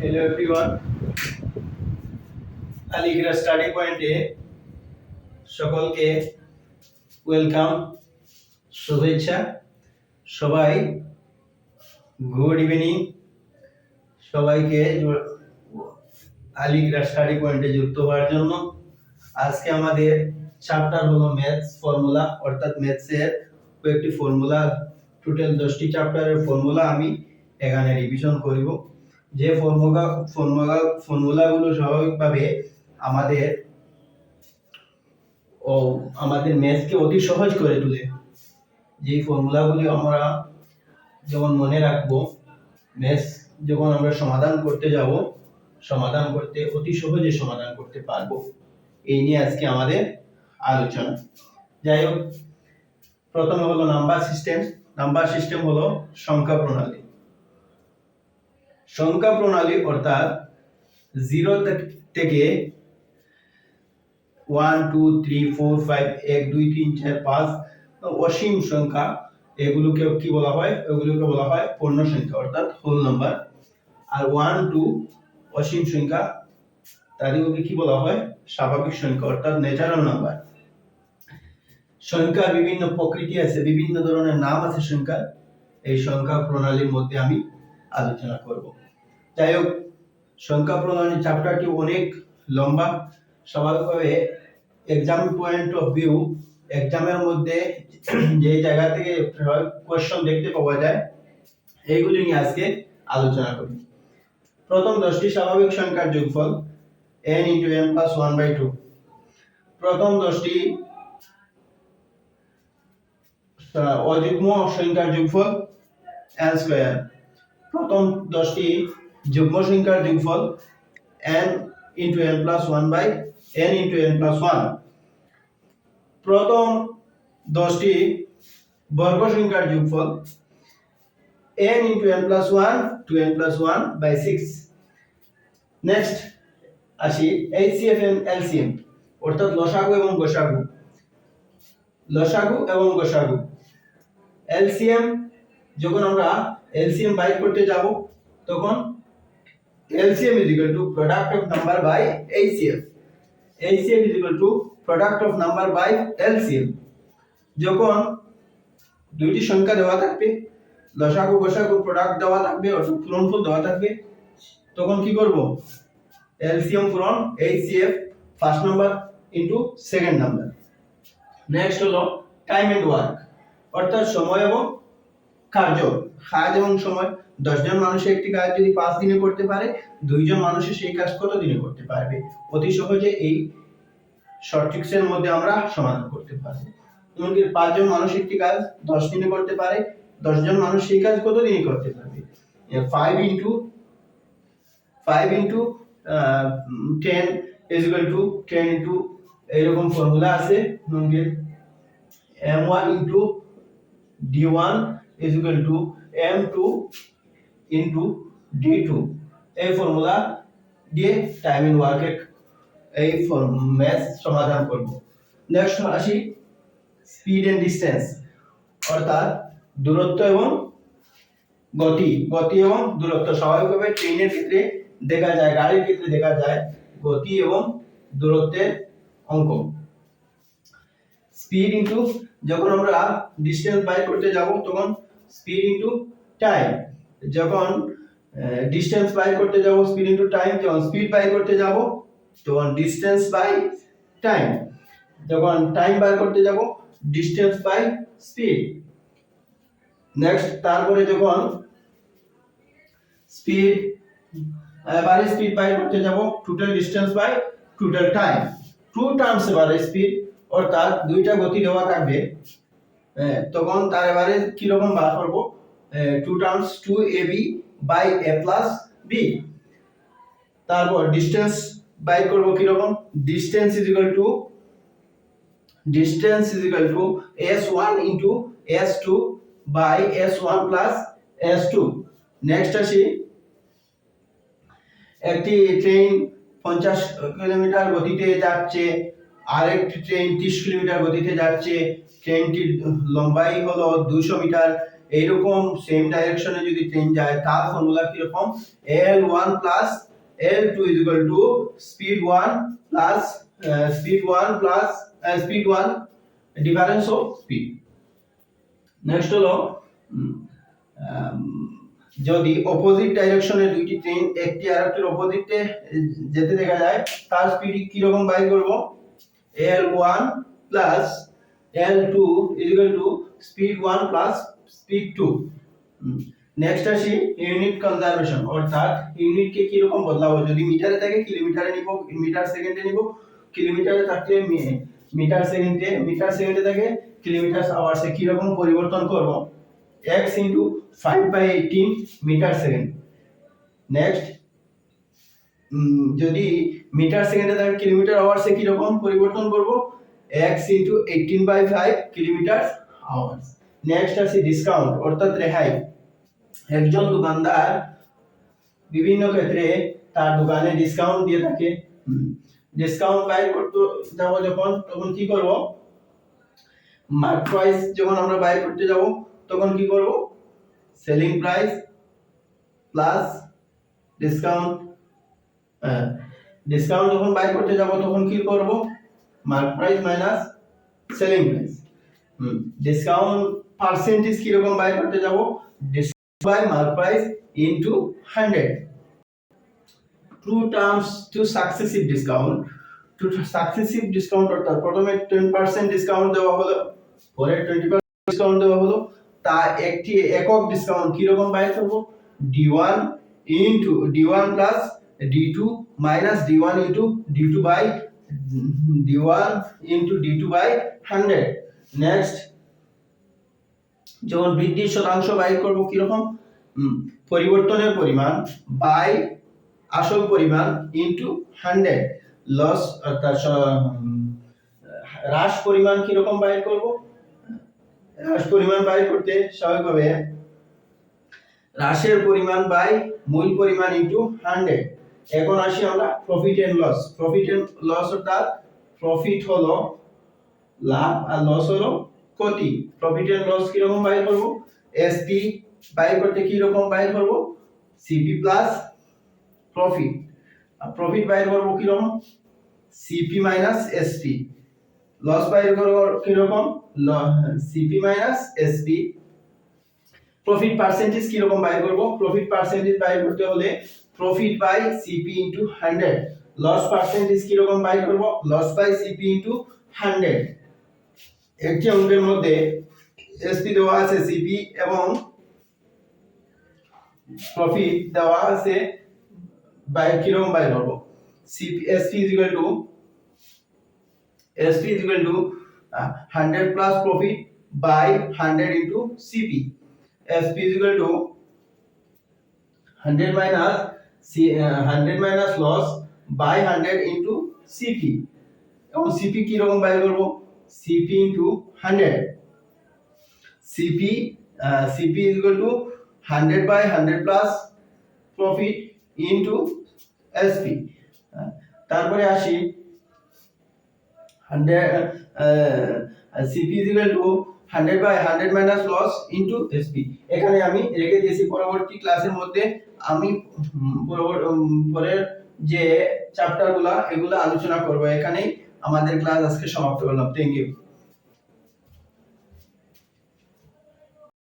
Hello everyone, আলিগড়া study পয়েন্টে সকলকে welcome, শুভেচ্ছা। সবাই গুড ইভিনিং। সবাইকে আলিগড়া স্টাডি পয়েন্টে যুক্ত হওয়ার জন্য। আজকে আমাদের চ্যাপ্টার হলো ম্যাথস ফর্মুলা, অর্থাৎ ম্যাথসের কয়েকটি ফর্মুলা, টোটাল 10টি চ্যাপ্টারের ফর্মুলা আমি এখানে রিভিশন করব। যে ফর্মুলাগুলো স্বাভাবিকভাবে আমাদের ম্যাথকে অতি সহজ করে তোলে। যে ফর্মুলাগুলি আমরা যেমন মনে রাখবো, ম্যাথস যখন আমরা সমাধান করতে যাব, সমাধান করতে অতি সহজে সমাধান করতে পারবো। এই নিয়ে আজকে আমাদের আলোচনা। যাই হোক, প্রথমে হলো নাম্বার সিস্টেম। নাম্বার সিস্টেম হলো সংখ্যা প্রণালী। সংখ্যা প্রণালী অর্থাৎ 0 থেকে 1 2 3 4 5 1 2 3 4 5 অসীম সংখ্যা, এগুলোকে কি বলা হয়? এগুলোকে বলা হয় পূর্ণ সংখ্যা অর্থাৎ হোল নাম্বার। আর 1 2 অসীম সংখ্যা, তাদেরকে কি বলা হয়? স্বাভাবিক সংখ্যা অর্থাৎ ন্যাচারাল নাম্বার। সংখ্যার বিভিন্ন প্রকৃতি আছে, বিভিন্ন ধরনের নাম আছে সংখ্যার। এই সংখ্যা প্রণালীর মধ্যে আমি আলোচনা করব। যাই হোক, সংখ্যা প্রণালী চ্যাপ্টারটি অনেক লম্বা। স্বাভাবিকভাবে এক্সাম পয়েন্ট অফ ভিউ, এক্সামের মধ্যে যে জায়গা থেকে কোশ্চেন দেখতে পাওয়া যায়, এইগুলি নিয়ে আজকে আলোচনা করি। প্রথম 10টি স্বাভাবিক সংখ্যার যোগফল n × n + 1/2। প্রথম 10টি অযুগ্ম সংখ্যার যোগফল n²। প্রথম 10টি যুগ্ম সংখ্যার যোগফল n × n + 1/n × n + 1। প্রথম 10টি বর্গ সংখ্যার যোগফল n × n + 1 to n + 1/6। Next আসি HCF and LCM, অর্থাৎ লসাগু এবং গসাগু। লসাগু এবং গসাগু। LCM, যখন আমরা LCM বাইর করতে যাব, তখন LCM = product of number by HCF। HCF = product of number by LCM। যখন দুইটি সংখ্যা দেওয়া থাকবে, লসাগু গসাগু প্রোডাক্ট দেওয়া থাকবে অর্থাৎ পূরণফল দেওয়া থাকবে, তখন কি করব? LCM পূরণ HCF first number into second number. Next হলো টাইম এন্ড ওয়ার্ক, অর্থাৎ সময় এবং কার্য। কাজ এবং সময়। 10 জন মানুষের একটি কাজ যদি 5 দিনে করতে পারে, 2 জন মানুষের সেই কাজ কত দিনে করতে পারবে? অতি সহজে এই শর্ট ট্রিক্সের মধ্যে আমরা সমাধান করতে পারব। এমনকি 5 জন মানুষ একটি কাজ 10 দিনে করতে পারে, 10 জন মানুষ সেই কাজ কত দিনে করতে পারবে? 5 × 10 = 10 এইরকম ফর্মুলা আছে। m1 × d1 = m2 × d2। এই ফর্মুলা দিয়ে টাইম এন্ড ওয়ার্কের এই ম্যাথ সমাধান করব। নেক্সট আসি স্পিড এন্ড ডিসটেন্স, অর্থাৎ দূরত্ব এবং গতি। গতি এবং দূরত্ব। স্বাভাবিকভাবে ট্রেনের ক্ষেত্রে দেখা যায়, গাড়ির ক্ষেত্রে দেখা যায় গতি এবং দূরত্বের অঙ্ক। স্পিড ইনটু, যখন আমরা ডিসটেন্স বাই করতে যাব, তখন স্পিড ইনটু টাইম। যখন ডিসটেন্স বাই করতে যাব, স্পিড ইনটু টাইম। যখন স্পিড বাই করতে যাব, তখন ডিসটেন্স বাই টাইম। যখন টাইম বাই করতে যাব, ডিসটেন্স বাই স্পিড। নেক্সট, তারপরে যখন স্পিড এবারে স্পিড বাই করতে যাব, total distance by total time. Two terms এবারে স্পিড, অর্থাৎ দুইটা গতি দেওয়া থাকবে, তখন তার এবারে কি রকম বার করব? 2 terms 2ab by a + b। তারপর ডিসটেন্স বাই করব কি রকম? Distance = s1 × s2 by s1 + s2। Next আসি, একটি ট্রেন 50 কিলোমিটার গতিতে যাচ্ছে, আরেকটি ট্রেন 30 কিলোমিটার গতিতে যাচ্ছে। ট্রেনটির লম্বাই হলো 200 মিটার, এইরকম সেম ডাইরেকশনে যদি ট্রেন যায় তার ফর্মুলা কি রকম L1 plus L2 is equal to speed 1 plus speed 1 difference of speed. Next হলো যদি অপোজিট ডাইরেকশনে দুইটি ট্রেন একটি আরেকটির অপোজিটে যেতে দেখা যায় তার স্পিড কি রকম বাই করব L1 plus L2 is equal to speed 1 plus speed 2. Next আসি ইউনিট কনজারভেশন, অর্থাৎ ইউনিট কে কি রকম বদলাবো, যদি মিটারে থাকে কিলোমিটারে নিব, মিটার সেকেন্ডে নিব, কিলোমিটারে থাকলে মিটার সেকেন্ডে থাকে কিলোমিটার আওয়ার্সে কি রকম পরিবর্তন করব x into 5/18 metre second. Next যদি মিটার সেকেন্ডে থাকে কিলোমিটার আওয়ার্সে কি রকম পরিবর্তন করব x into 18/5 kilometre hours. Next আছে ডিসকাউন্ট অর্থাৎ রেহাই। একজন দোকানদার বিভিন্ন ক্ষেত্রে তার দোকানে ডিসকাউন্ট দিয়ে থাকে, ডিসকাউন্ট বাইর করতে যাব যখন তখন কি করব মার্ক প্রাইস যখন আমরা বাইর করতে যাব তখন কি করব selling price plus discount. Discount যখন বাইর করতে যাব তখন কি করব mark price minus selling price. Discount percentage কি রকম বাইর করতে যাব by mark price into 100. Two terms to successive discount. To successive discount অর্থাৎ প্রথমে 10% ডিসকাউন্ট দেওয়া হলো, পরে 20% ডিসকাউন্ট দেওয়া হলো, তা একটি একক ডিসকাউন্ট কি রকম বাইর করব D1 into D1 plus D2 minus D1 into D2 by D1 into D2 by 100. Next যখন বৃদ্ধির শতাংশ বাইর করব কি রকম পরিবর্তনের পরিমাণ বাই আসল পরিমাণ ইনটু 100। লস অর্থাৎ হ্রাস পরিমাণ কি রকম বাইর করব, হ্রাস পরিমাণ বাইর করতে স্বাভাবিকভাবে হ্রাসের পরিমাণ বাই মূল পরিমাণ ইনটু 100। এখন আসি আমরা profit and loss. Profit and loss অর্থাৎ প্রফিট হলো লাভ আর লস হলো ক্ষতি। প্রফিট এন্ড লস কি রকম বাইর করব এসপি বাইর করতে কি রকম বাইর করব সিপি প্লাস প্রফিট। আর প্রফিট বাইর করব কি রকম সিপি মাইনাস এসপি। লস বাইর করব কি রকম CP minus SP. Profit percentage কি রকম বাইর করব প্রফিট পার্সেন্টেজ বাইর করতে হলে profit by CP into 100। Loss percentage কি রকম বাইর করব লস বাই সিপি ইনটু 100। একটি অঙ্কের মধ্যে এসপি দেওয়া আছে সিপি এবং প্রফিট দেওয়া আছে বাই কি রকম বাইর করব CP SP is equal to 100 plus profit by 100 into CP. SP is equal to 100 minus loss by 100 into CP. এবং CP কি রকম বাইর করব CP into 100. CP is equal to 100 by 100 plus profit into SP. তারপরে আসি 100 CP is equal to 100 by 100 minus loss into SP. এখানে আমি রেখে দিয়েছি, পরবর্তী ক্লাসের মধ্যে আমি পরের যে চ্যাপ্টারগুলো এগুলো আলোচনা করব। এখানেই আমাদের ক্লাস আজকে সমাপ্ত করলাম। Thank you.